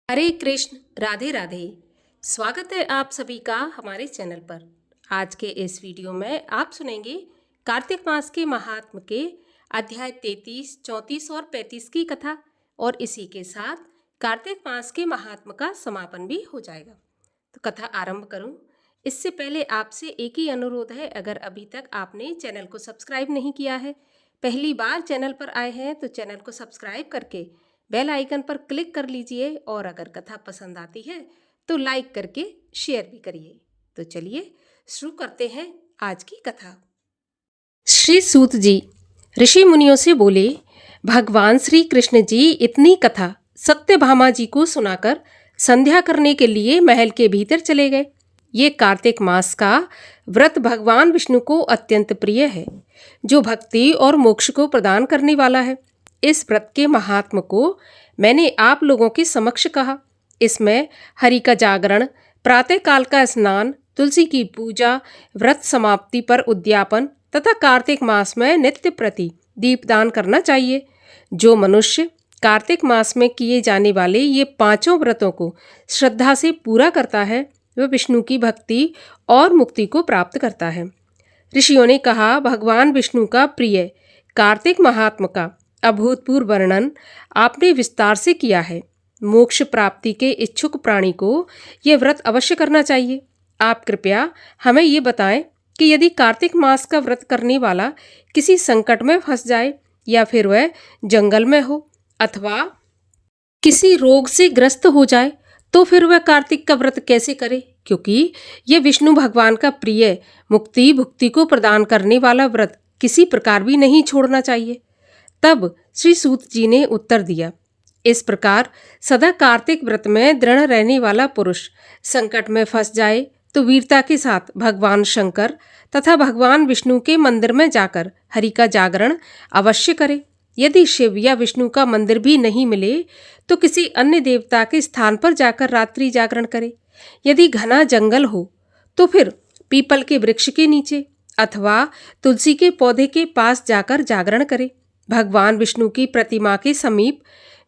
हरे कृष्ण, राधे राधे। स्वागत है आप सभी का हमारे चैनल पर। आज के इस वीडियो में आप सुनेंगे कार्तिक मास के महात्म के अध्याय 33, 34 और 35 की कथा, और इसी के साथ कार्तिक मास के महात्म का समापन भी हो जाएगा। तो कथा आरंभ करूं इससे पहले आपसे एक ही अनुरोध है, अगर अभी तक आपने चैनल को सब्सक्राइब नहीं किया है, पहली बार चैनल पर आए हैं तो चैनल को सब्सक्राइब करके बेल आइकन पर क्लिक कर लीजिए, और अगर कथा पसंद आती है तो लाइक करके शेयर भी करिए। तो चलिए शुरू करते हैं आज की कथा। श्री सूत जी ऋषि मुनियों से बोले, भगवान श्री कृष्ण जी इतनी कथा सत्यभामा जी को सुनाकर संध्या करने के लिए महल के भीतर चले गए। ये कार्तिक मास का व्रत भगवान विष्णु को अत्यंत प्रिय है, जो भक्ति और मोक्ष को प्रदान करने वाला है। इस व्रत के महात्म को मैंने आप लोगों के समक्ष कहा। इसमें हरि का जागरण, प्रातःकाल का स्नान, तुलसी की पूजा, व्रत समाप्ति पर उद्यापन तथा कार्तिक मास में नित्य प्रति दीपदान करना चाहिए। जो मनुष्य कार्तिक मास में किए जाने वाले ये पांचों व्रतों को श्रद्धा से पूरा करता है, वह विष्णु की भक्ति और मुक्ति को प्राप्त करता है। ऋषियों ने कहा, भगवान विष्णु का प्रिय कार्तिक महात्म का अभूतपूर्व वर्णन आपने विस्तार से किया है। मोक्ष प्राप्ति के इच्छुक प्राणी को यह व्रत अवश्य करना चाहिए। आप कृपया हमें ये बताएं कि यदि कार्तिक मास का व्रत करने वाला किसी संकट में फंस जाए, या फिर वह जंगल में हो अथवा किसी रोग से ग्रस्त हो जाए, तो फिर वह कार्तिक का व्रत कैसे करे? क्योंकि यह विष्णु भगवान का प्रिय मुक्ति भुक्ति को प्रदान करने वाला व्रत किसी प्रकार भी नहीं छोड़ना चाहिए। तब श्री सूत जी ने उत्तर दिया, इस प्रकार सदा कार्तिक व्रत में दृढ़ रहने वाला पुरुष संकट में फंस जाए तो वीरता के साथ भगवान शंकर तथा भगवान विष्णु के मंदिर में जाकर हरि का जागरण अवश्य करे। यदि शिव या विष्णु का मंदिर भी नहीं मिले तो किसी अन्य देवता के स्थान पर जाकर रात्रि जागरण करे। यदि घना जंगल हो तो फिर पीपल के वृक्ष के नीचे अथवा तुलसी के पौधे के पास जाकर जागरण करे। भगवान विष्णु की प्रतिमा के समीप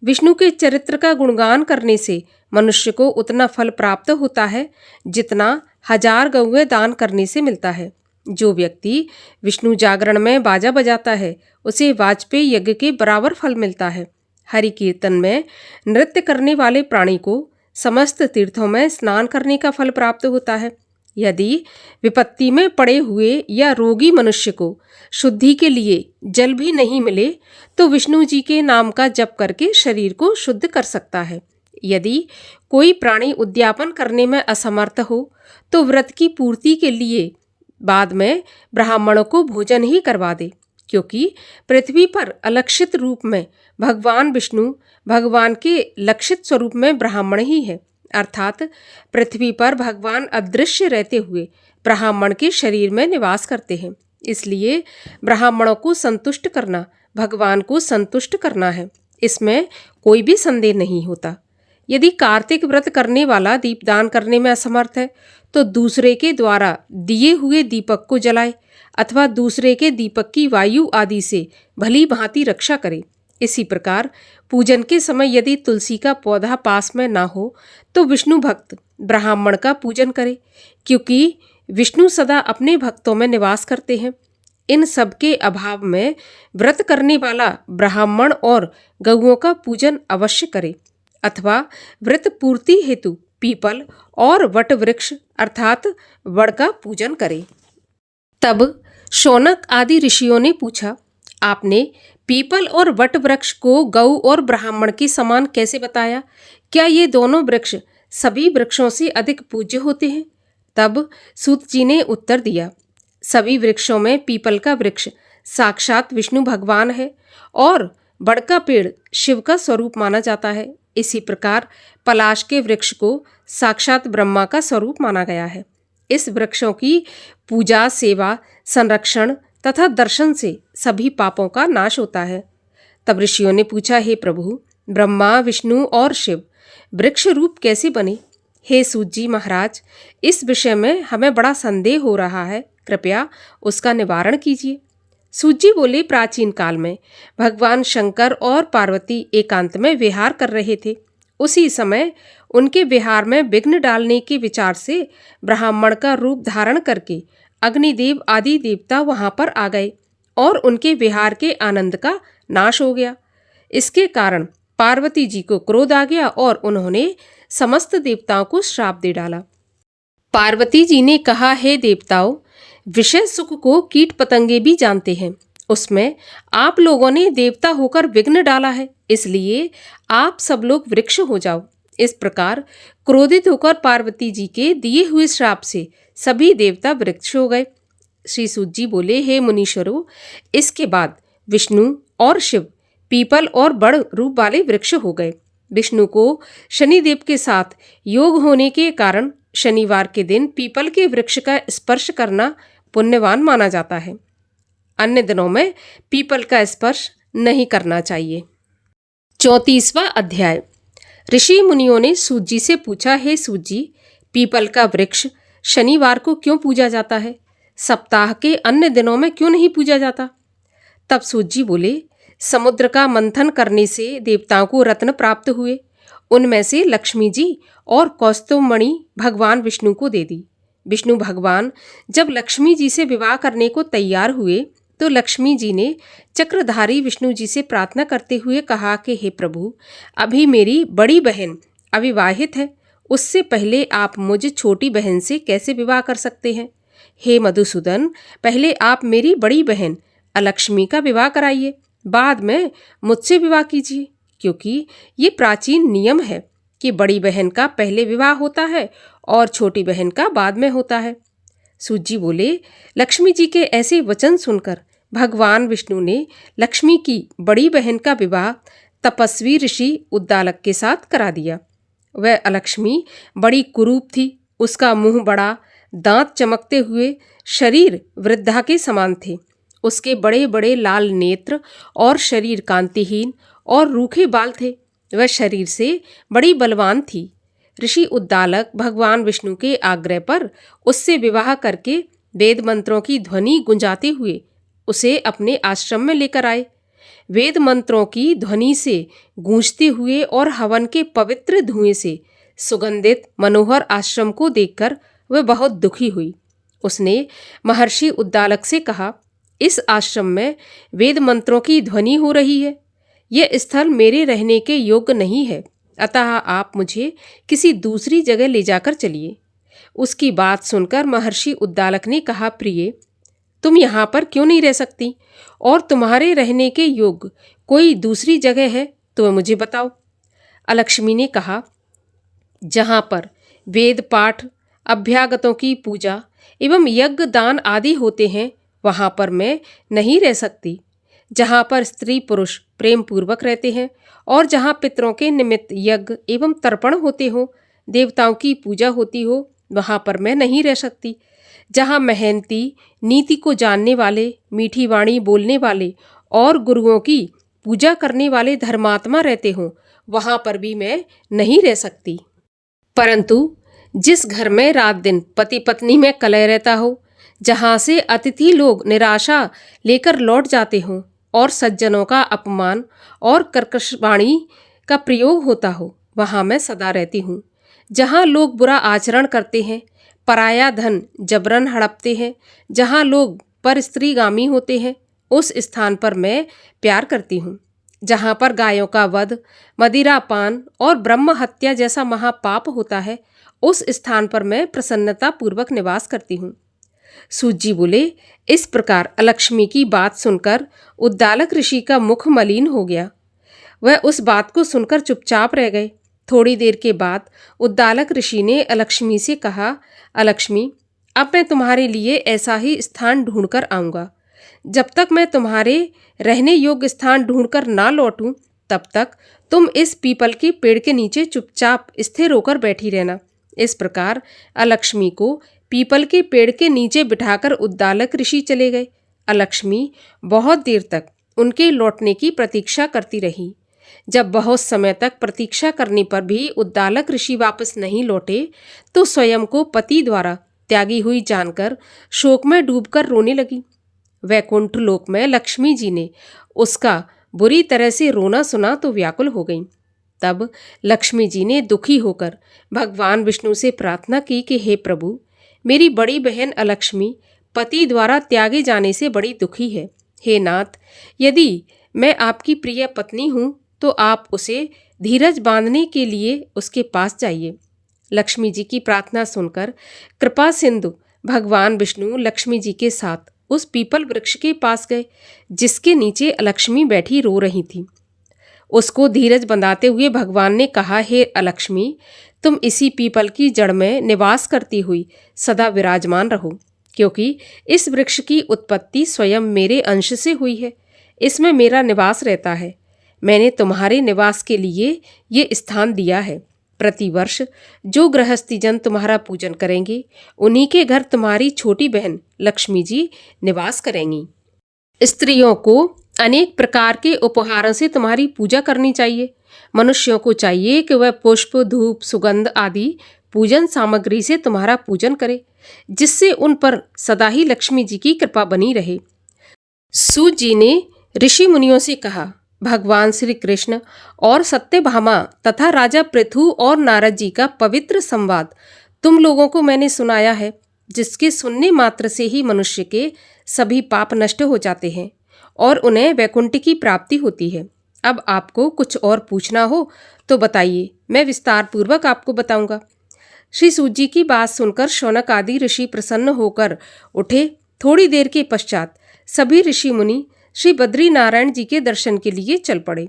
विष्णु के चरित्र का गुणगान करने से मनुष्य को उतना फल प्राप्त होता है जितना 1000 गौएं दान करने से मिलता है। जो व्यक्ति विष्णु जागरण में बाजा बजाता है उसे वाजपेयी यज्ञ के बराबर फल मिलता है। हरि कीर्तन में नृत्य करने वाले प्राणी को समस्त तीर्थों में स्नान करने का फल प्राप्त होता है। यदि विपत्ति में पड़े हुए या रोगी मनुष्य को शुद्धि के लिए जल भी नहीं मिले तो विष्णु जी के नाम का जप करके शरीर को शुद्ध कर सकता है। यदि कोई प्राणी उद्यापन करने में असमर्थ हो तो व्रत की पूर्ति के लिए बाद में ब्राह्मणों को भोजन ही करवा दे, क्योंकि पृथ्वी पर अलक्षित रूप में भगवान विष्णु भगवान के लक्षित स्वरूप में ब्राह्मण ही है। अर्थात पृथ्वी पर भगवान अदृश्य रहते हुए ब्राह्मण के शरीर में निवास करते हैं। इसलिए ब्राह्मणों को संतुष्ट करना भगवान को संतुष्ट करना है, इसमें कोई भी संदेह नहीं होता। यदि कार्तिक व्रत करने वाला दीपदान करने में असमर्थ है तो दूसरे के द्वारा दिए हुए दीपक को जलाए अथवा दूसरे के दीपक की वायु आदि से भली भांति रक्षा करे। इसी प्रकार पूजन के समय यदि तुलसी का पौधा पास में ना हो तो विष्णु भक्त ब्राह्मण का पूजन करे, क्योंकि विष्णु सदा अपने भक्तों में निवास करते हैं। इन सब के अभाव में व्रत करने वाला ब्राह्मण और गौओं का पूजन अवश्य करे, अथवा व्रत पूर्ति हेतु पीपल और वट वृक्ष अर्थात वड का पूजन करे। तब शौनक आदि ऋषियों ने पूछा, आपने पीपल और वट वृक्ष को गौ और ब्राह्मण के समान कैसे बताया? क्या ये दोनों वृक्ष सभी वृक्षों से अधिक पूज्य होते हैं? तब सूत जी ने उत्तर दिया, सभी वृक्षों में पीपल का वृक्ष साक्षात विष्णु भगवान है और बड़ का पेड़ शिव का स्वरूप माना जाता है। इसी प्रकार पलाश के वृक्ष को साक्षात ब्रह्मा का स्वरूप माना गया है। इस वृक्षों की पूजा, सेवा, संरक्षण तथा दर्शन से सभी पापों का नाश होता है। तब ऋषियों ने पूछा, हे प्रभु, ब्रह्मा विष्णु और शिव वृक्ष रूप कैसे बने? हे सूत जी महाराज, इस विषय में हमें बड़ा संदेह हो रहा है, कृपया उसका निवारण कीजिए। सूत जी बोले, प्राचीन काल में भगवान शंकर और पार्वती एकांत में विहार कर रहे थे। उसी समय उनके विहार में विघ्न डालने के विचार से ब्राह्मण का रूप धारण करके अग्निदेव आदि देवता वहां पर आ गए और उनके विहार के आनंद का नाश हो गया। इसके कारण पार्वती जी को क्रोध आ गया और उन्होंने समस्त देवताओं को श्राप दे डाला। पार्वती जी ने कहा, हे देवताओं, विषय सुख को कीट पतंगे भी जानते हैं, उसमें आप लोगों ने देवता होकर विघ्न डाला है, इसलिए आप सब लोग वृक्ष हो जाओ। इस प्रकार क्रोधित होकर पार्वती जी के दिए हुए श्राप से सभी देवता वृक्ष हो गए। श्री सूत जी बोले, हे मुनीश्वरों, इसके बाद विष्णु और शिव पीपल और बड़ रूप वाले वृक्ष हो गए। विष्णु को शनिदेव के साथ योग होने के कारण शनिवार के दिन पीपल के वृक्ष का स्पर्श करना पुण्यवान माना जाता है। अन्य दिनों में पीपल का स्पर्श नहीं करना चाहिए। 34वां अध्याय। ऋषि मुनियों ने सूत जी से पूछा, हे सूत जी, पीपल का वृक्ष शनिवार को क्यों पूजा जाता है? सप्ताह के अन्य दिनों में क्यों नहीं पूजा जाता? तब सूत जी बोले, समुद्र का मंथन करने से देवताओं को रत्न प्राप्त हुए, उनमें से लक्ष्मी जी और कौस्तुभमणि भगवान विष्णु को दे दी। विष्णु भगवान जब लक्ष्मी जी से विवाह करने को तैयार हुए तो लक्ष्मी जी ने चक्रधारी विष्णु जी से प्रार्थना करते हुए कहा कि हे प्रभु, अभी मेरी बड़ी बहन अविवाहित है, उससे पहले आप मुझ छोटी बहन से कैसे विवाह कर सकते हैं? हे मधुसूदन, पहले आप मेरी बड़ी बहन अलक्ष्मी का विवाह कराइए, बाद में मुझसे विवाह कीजिए, क्योंकि ये प्राचीन नियम है कि बड़ी बहन का पहले विवाह होता है और छोटी बहन का बाद में होता है। सूत जी बोले, लक्ष्मी जी के ऐसे वचन सुनकर भगवान विष्णु ने लक्ष्मी की बड़ी बहन का विवाह तपस्वी ऋषि उद्दालक के साथ करा दिया। वह अलक्ष्मी बड़ी कुरूप थी, उसका मुंह बड़ा, दांत चमकते हुए, शरीर वृद्धा के समान थे। उसके बड़े बड़े लाल नेत्र और शरीर कांतिहीन और रूखे बाल थे। वह शरीर से बड़ी बलवान थी। ऋषि उद्दालक भगवान विष्णु के आग्रह पर उससे विवाह करके वेद मंत्रों की ध्वनि गुंजाते हुए उसे अपने आश्रम में लेकर आए। वेद मंत्रों की ध्वनि से गूंजते हुए और हवन के पवित्र धुएं से सुगंधित मनोहर आश्रम को देखकर वह बहुत दुखी हुई। उसने महर्षि उद्दालक से कहा, इस आश्रम में वेद मंत्रों की ध्वनि हो रही है, यह स्थल मेरे रहने के योग्य नहीं है, अतः आप मुझे किसी दूसरी जगह ले जाकर चलिए। उसकी बात सुनकर महर्षि उद्दालक ने कहा, प्रिय, तुम यहाँ पर क्यों नहीं रह सकती और तुम्हारे रहने के योग्य कोई दूसरी जगह है तो मुझे बताओ। अलक्ष्मी ने कहा, जहाँ पर वेद पाठ, अभ्यागतों की पूजा एवं यज्ञ दान आदि होते हैं वहाँ पर मैं नहीं रह सकती। जहाँ पर स्त्री पुरुष प्रेम पूर्वक रहते हैं और जहाँ पितरों के निमित्त यज्ञ एवं तर्पण होते हो, देवताओं की पूजा होती हो, वहाँ पर मैं नहीं रह सकती। जहाँ मेहनती, नीति को जानने वाले, मीठी वाणी बोलने वाले और गुरुओं की पूजा करने वाले धर्मात्मा रहते हों, वहाँ पर भी मैं नहीं रह सकती। परंतु जिस घर में रात दिन पति पत्नी में कलह रहता हो, जहाँ से अतिथि लोग निराशा लेकर लौट जाते हों और सज्जनों का अपमान और कर्कश वाणी का प्रयोग होता हो, वहाँ मैं सदा रहती हूँ। जहाँ लोग बुरा आचरण करते हैं, पराया धन जबरन हड़पते हैं, जहाँ लोग पर स्त्रीगामी होते हैं, उस स्थान पर मैं प्यार करती हूँ। जहाँ पर गायों का वध, मदिरापान और ब्रह्म हत्या जैसा महापाप होता है, उस स्थान पर मैं प्रसन्नता पूर्वक निवास करती हूँ। सूत जी बोले, इस प्रकार अलक्ष्मी की बात सुनकर उद्दालक ऋषि का मुख मलिन हो गया। वह उस बात को सुनकर चुपचाप रह गए। थोड़ी देर के बाद उद्दालक ऋषि ने अलक्ष्मी से कहा, अलक्ष्मी, अब मैं तुम्हारे लिए ऐसा ही स्थान ढूंढकर आऊँगा। जब तक मैं तुम्हारे रहने योग्य स्थान ढूंढकर ना लौटूं, तब तक तुम इस पीपल के पेड़ के नीचे चुपचाप स्थिर होकर बैठी रहना। इस प्रकार अलक्ष्मी को पीपल के पेड़ के नीचे बिठाकर उद्दालक ऋषि चले गए। अलक्ष्मी बहुत देर तक उनके लौटने की प्रतीक्षा करती रही। जब बहुत समय तक प्रतीक्षा करने पर भी उद्दालक ऋषि वापस नहीं लौटे, तो स्वयं को पति द्वारा त्यागी हुई जानकर शोक में डूबकर रोने लगी। वैकुंठ लोक में लक्ष्मी जी ने उसका बुरी तरह से रोना सुना तो व्याकुल हो गईं। तब लक्ष्मी जी ने दुखी होकर भगवान विष्णु से प्रार्थना की कि हे प्रभु, मेरी बड़ी बहन अलक्ष्मी पति द्वारा त्यागे जाने से बड़ी दुखी है। हे नाथ, यदि मैं आपकी प्रिय पत्नी हूँ तो आप उसे धीरज बांधने के लिए उसके पास जाइए। लक्ष्मी जी की प्रार्थना सुनकर कृपा सिंधु भगवान विष्णु लक्ष्मी जी के साथ उस पीपल वृक्ष के पास गए जिसके नीचे अलक्ष्मी बैठी रो रही थी। उसको धीरज बंधाते हुए भगवान ने कहा, हे अलक्ष्मी, तुम इसी पीपल की जड़ में निवास करती हुई सदा विराजमान रहो, क्योंकि इस वृक्ष की उत्पत्ति स्वयं मेरे अंश से हुई है। इसमें मेरा निवास रहता है। मैंने तुम्हारे निवास के लिए ये स्थान दिया है। प्रतिवर्ष जो गृहस्थी जन तुम्हारा पूजन करेंगे उन्हीं के घर तुम्हारी छोटी बहन लक्ष्मी जी निवास करेंगी। स्त्रियों को अनेक प्रकार के उपहारों से तुम्हारी पूजा करनी चाहिए। मनुष्यों को चाहिए कि वह पुष्प, धूप, सुगंध आदि पूजन सामग्री से तुम्हारा पूजन करे, जिससे उन पर सदा ही लक्ष्मी जी की कृपा बनी रहे। सूत जी ने ऋषि मुनियों से कहा, भगवान श्री कृष्ण और सत्यभामा तथा राजा पृथु और नारद जी का पवित्र संवाद तुम लोगों को मैंने सुनाया है, जिसके सुनने मात्र से ही मनुष्य के सभी पाप नष्ट हो जाते हैं और उन्हें वैकुंठ की प्राप्ति होती है। अब आपको कुछ और पूछना हो तो बताइए, मैं विस्तार पूर्वक आपको बताऊंगा। श्री सूत जी की बात सुनकर शौनक आदि ऋषि प्रसन्न होकर उठे। थोड़ी देर के पश्चात सभी ऋषि मुनि श्री बद्री नारायण जी के दर्शन के लिए चल पड़े।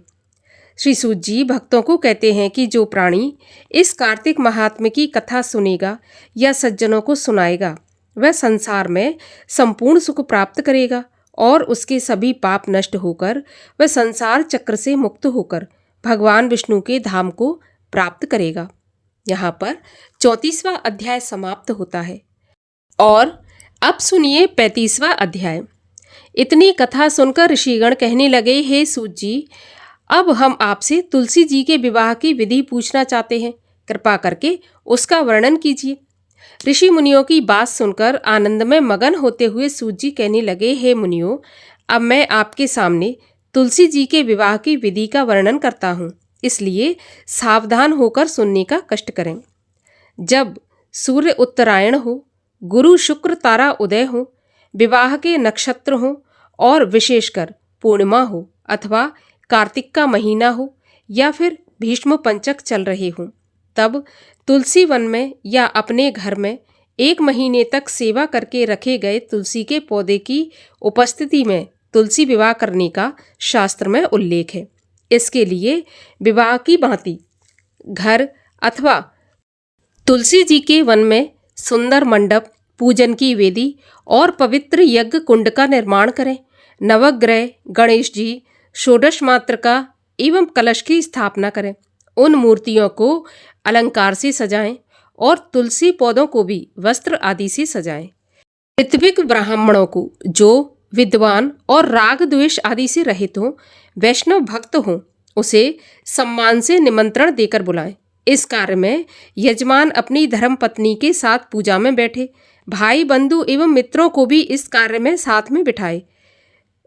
श्री सूत जी भक्तों को कहते हैं कि जो प्राणी इस कार्तिक महात्म्य की कथा सुनेगा या सज्जनों को सुनाएगा, वह संसार में संपूर्ण सुख प्राप्त करेगा और उसके सभी पाप नष्ट होकर वह संसार चक्र से मुक्त होकर भगवान विष्णु के धाम को प्राप्त करेगा। यहाँ पर 34वां अध्याय समाप्त होता है। और अब सुनिए 35वां अध्याय। इतनी कथा सुनकर ऋषिगण कहने लगे, हे सूत जी, अब हम आपसे तुलसी जी के विवाह की विधि पूछना चाहते हैं। कृपा करके उसका वर्णन कीजिए। ऋषि मुनियों की बात सुनकर आनंद में मगन होते हुए सूत जी कहने लगे, हे मुनियों, अब मैं आपके सामने तुलसी जी के विवाह की विधि का वर्णन करता हूँ, इसलिए सावधान होकर सुनने का कष्ट करें। जब सूर्य उत्तरायण हो, गुरु शुक्र तारा उदय हो, विवाह के नक्षत्र हो और विशेषकर पूर्णिमा हो अथवा कार्तिक का महीना हो या फिर भीष्म पंचक चल रहे हों, तब तुलसी वन में या अपने घर में 1 महीने तक सेवा करके रखे गए तुलसी के पौधे की उपस्थिति में तुलसी विवाह करने का शास्त्र में उल्लेख है। इसके लिए विवाह की भांति घर अथवा तुलसी जी के वन में सुंदर मंडप, पूजन की वेदी और पवित्र यज्ञ कुंड का निर्माण करें। नवग्रह, गणेश जी, षोडश मातृका एवं कलश की स्थापना करें। उन मूर्तियों को अलंकार से सजाएं और तुलसी पौधों को भी वस्त्र आदि से सजाएं। ऋत्विक ब्राह्मणों को, जो विद्वान और राग द्वेष आदि से रहित हों, वैष्णव भक्त हों, उसे सम्मान से निमंत्रण देकर बुलाएं। इस कार्य में यजमान अपनी धर्मपत्नी के साथ पूजा में बैठे। भाई, बंधु एवं मित्रों को भी इस कार्य में साथ में बिठाए।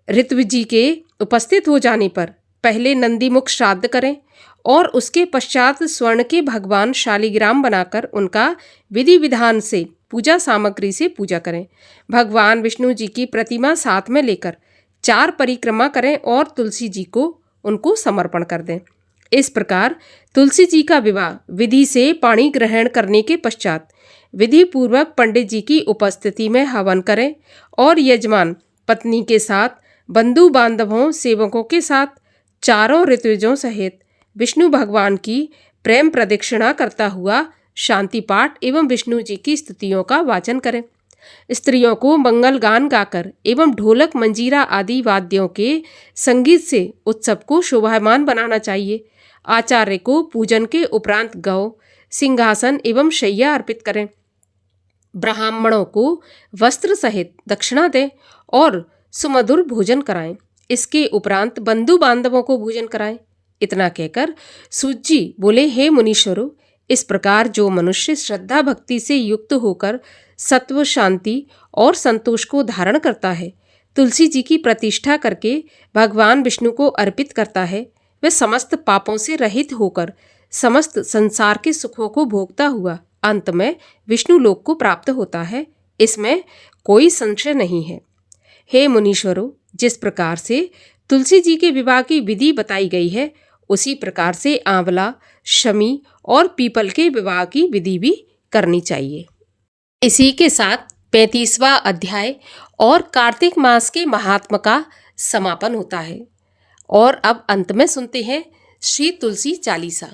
ऋत्विज जी के उपस्थित हो जाने पर पहले नंदीमुख श्राद्ध करें और उसके पश्चात स्वर्ण के भगवान शालिग्राम बनाकर उनका विधि विधान से पूजा सामग्री से पूजा करें। भगवान विष्णु जी की प्रतिमा साथ में लेकर 4 परिक्रमा करें और तुलसी जी को उनको समर्पण कर दें। इस प्रकार तुलसी जी का विवाह विधि से पाणी ग्रहण करने के पश्चात विधि पूर्वक पंडित जी की उपस्थिति में हवन करें और यजमान पत्नी के साथ, बंधु बांधवों, सेवकों के साथ, चारों ऋत्विजों सहित विष्णु भगवान की प्रेम प्रदक्षिणा करता हुआ शांति पाठ एवं विष्णु जी की स्तुतियों का वाचन करें। स्त्रियों को मंगल गान गाकर एवं ढोलक, मंजीरा आदि वाद्यों के संगीत से उत्सव को शोभायमान बनाना चाहिए। आचार्य को पूजन के उपरांत गौ, सिंहासन एवं शैया अर्पित करें। ब्राह्मणों को वस्त्र सहित दक्षिणा दें और सुमधुर भोजन कराएं। इसके उपरांत बंधु बांधवों को भोजन कराएं। इतना कहकर सूत जी बोले, हे मुनीश्वरों, इस प्रकार जो मनुष्य श्रद्धा भक्ति से युक्त होकर सत्व, शांति और संतोष को धारण करता है, तुलसी जी की प्रतिष्ठा करके भगवान विष्णु को अर्पित करता है, वह समस्त पापों से रहित होकर समस्त संसार के सुखों को भोगता हुआ अंत में विष्णु लोक को प्राप्त होता है, इसमें कोई संशय नहीं है। हे मुनीश्वरों, जिस प्रकार से तुलसी जी के विवाह की विधि बताई गई है, उसी प्रकार से आंवला, शमी और पीपल के विवाह की विधि भी करनी चाहिए। इसी के साथ 35वां अध्याय और कार्तिक मास के महात्म का समापन होता है। और अब अंत में सुनते हैं श्री तुलसी चालीसा।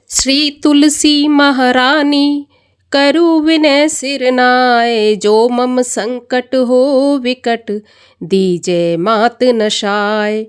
श्री तुलसी महारानी करु विनय सिर नाय, जो मम संकट हो विकट दीजय मात नशाय।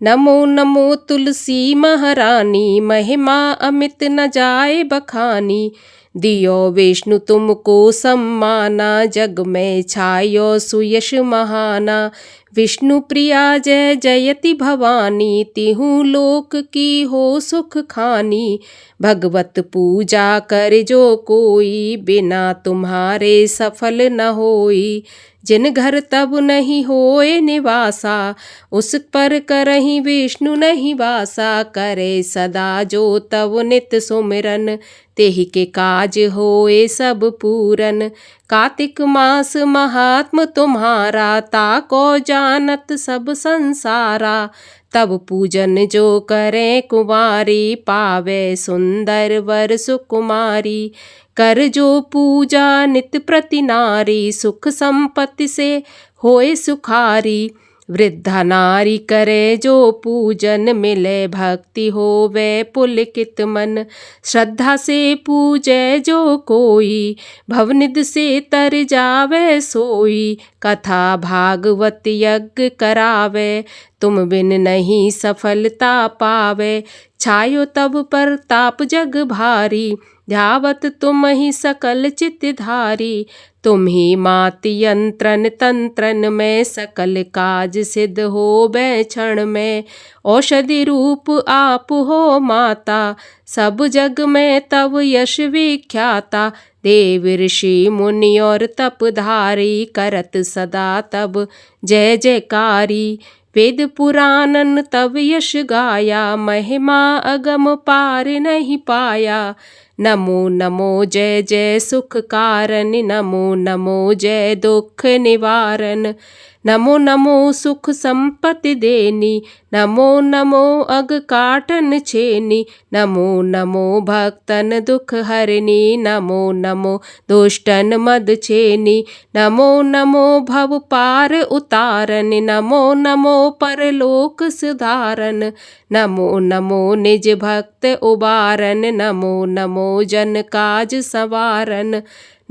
नमो नमो तुलसी महारानी, महिमा अमित न जाए बखानी। दियो विष्णु तुमको सम्माना, जग में छायो सुयश महाना। विष्णु प्रिया जय जयति भवानी, तिहु लोक की हो सुख खानी। भगवत पूजा कर जो कोई, बिना तुम्हारे सफल न होई। जिन घर तब नहीं होए निवासा, उस पर करहि विष्णु नहीं वासा। करे सदा जो तब नित सुमिरन, तेहि के काज होए सब पूरन। कार्तिक मास महात्म तुम्हारा, ताको जानत सब संसारा। तब पूजन जो करे कुमारी, पावे सुंदर वर सुकुमारी। कर जो पूजा नित प्रति नारी, सुख संपत्ति से होए सुखारी। वृद्धा नारी करे जो पूजन, मिले भक्ति होवे पुलकित मन। श्रद्धा से पूजे जो कोई, भवनिध से तर जावे सोई। कथा भागवत यज्ञ करावे, तुम बिन नहीं सफलता पावे। छायो तब पर ताप जग भारी, ध्यावत तुम ही सकल चित धारी। तुम ही मात यंत्रन तंत्रन में, सकल काज सिद्ध हो क्षण में। औषधि रूप आप हो माता, सब जग में तब यश विख्याता। देव ऋषि मुनि और तपधारी, करत सदा तब जय जयकारी। वेद पुराणन तब यश गाया, महिमा अगम पार नहीं पाया। नमो नमो जय जय सुख कारण, नमो नमो जय दुख निवारण। नमो नमो सुख संपत्ति देनी, नमो नमो अग काटन छेनी। नमो नमो भक्तन दुख हरनी, नमो नमो दुष्टन मद छेनी। नमो नमो भव पार उतारन, नमो नमो परलोक सुधारन। नमो नमो निज भक्त उबारन, नमो नमो जन काज सवारन।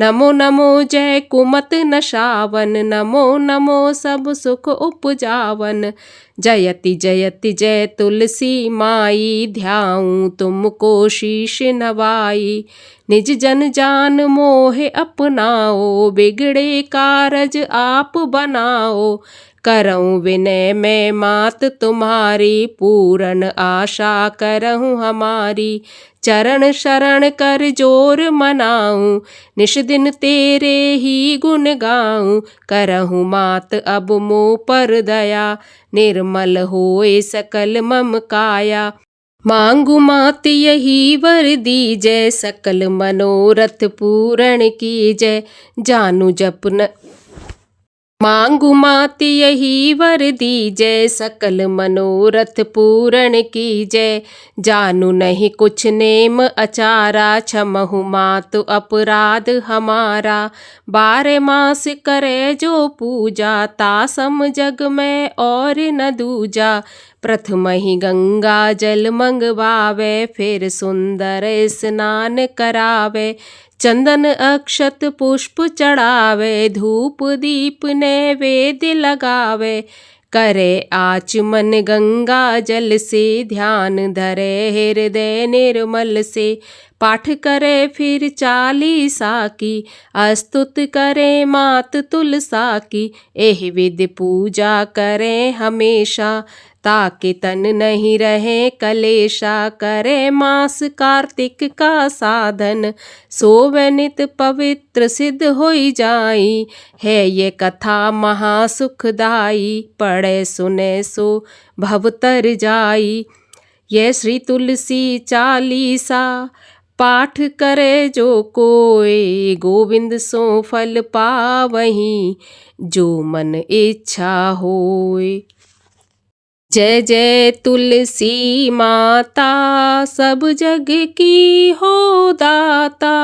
नमो नमो जय कुमत नशावन, नमो नमो सब सुख उपजावन। जयति जयति जय तुलसी माई, ध्याऊं तुमको शीश नवाई। निज जन जान मोह अपनाओ, बिगड़े कारज आप बनाओ। करऊं विनय में मात तुम्हारी, पूरन आशा करहूँ हमारी। चरण शरण कर जोर मनाऊं, निश दिन तेरे ही गुण गाऊं। करहूँ मात अब मोह पर दया, निर्मल होए सकल मम काया। मांगू मात यही वर दीजय, सकल मनोरथ पूर्ण कीजय। जानू जपन मांगू मात यही वर दीजय, सकल मनोरथ पूर्ण कीजय। जानू नहीं कुछ नेम अचारा, क्षमहु मात अपराध हमारा। 12 मास करे जो पूजा, तासम जग में और न दूजा। प्रथम ही गंगा जल मंगवावे, फिर सुंदर स्नान करावे। चंदन अक्षत पुष्प चढ़ावे, धूप दीप नैवेद्य लगावे। करे आचमन गंगा जल से, ध्यान धरे हृदय निर्मल से। पाठ करे फिर चालीसा की, अस्तुत करे मात तुलसा की। एहि विधि पूजा करे हमेशा, ताके तन नहीं रहे कलेशा, करे मास कार्तिक का साधन, सोवे नित पवित्र सिद्ध होई जाई, है ये कथा महासुखदाई, पढ़े सुने सो भव तर जाई। ये श्री तुलसी चालीसा पाठ करे जो कोय, गोविंद सो फल पावहीं, जो मन इच्छा होय। जय जय तुलसी माता, सब जग की हो दाता,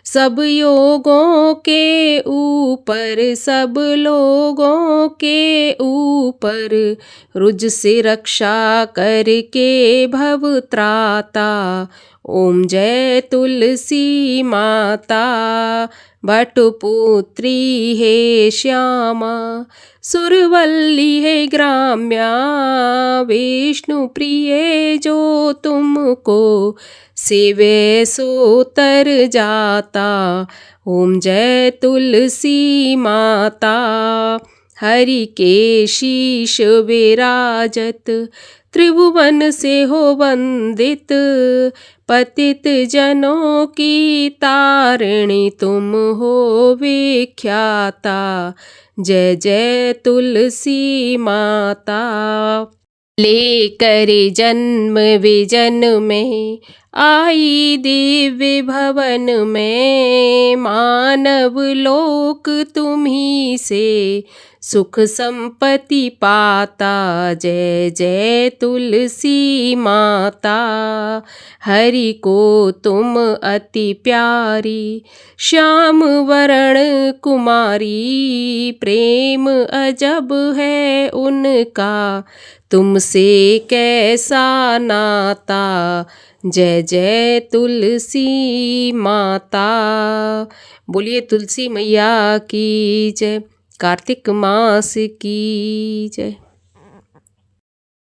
सब योगों के ऊपर, सब लोगों के ऊपर, रुज से रक्षा करके भव त्राता। ओम जय तुलसी माता, भट्टपुत्री है श्यामा, सुरवल्ली है ग्राम्या, विष्णु प्रिय जो तुमको सेवे सो तर जाता। ओम जय तुलसी माता, हरि के शीश विराजत, त्रिभुवन से हो वंदित, पतित जनों की तारिणी तुम हो विख्याता। जय जय तुलसी माता। लेकर जन्म विजन में आई दिव्य भवन में, मानव लोक तुम्ही से सुख संपत्ति पाता। जय जय तुलसी माता, हरि को तुम अति प्यारी, श्याम वरण कुमारी, प्रेम अजब है उनका, तुमसे कैसा नाता। जय जय तुलसी माता। बोलिए तुलसी मैया की जय, कार्तिक मास की जय।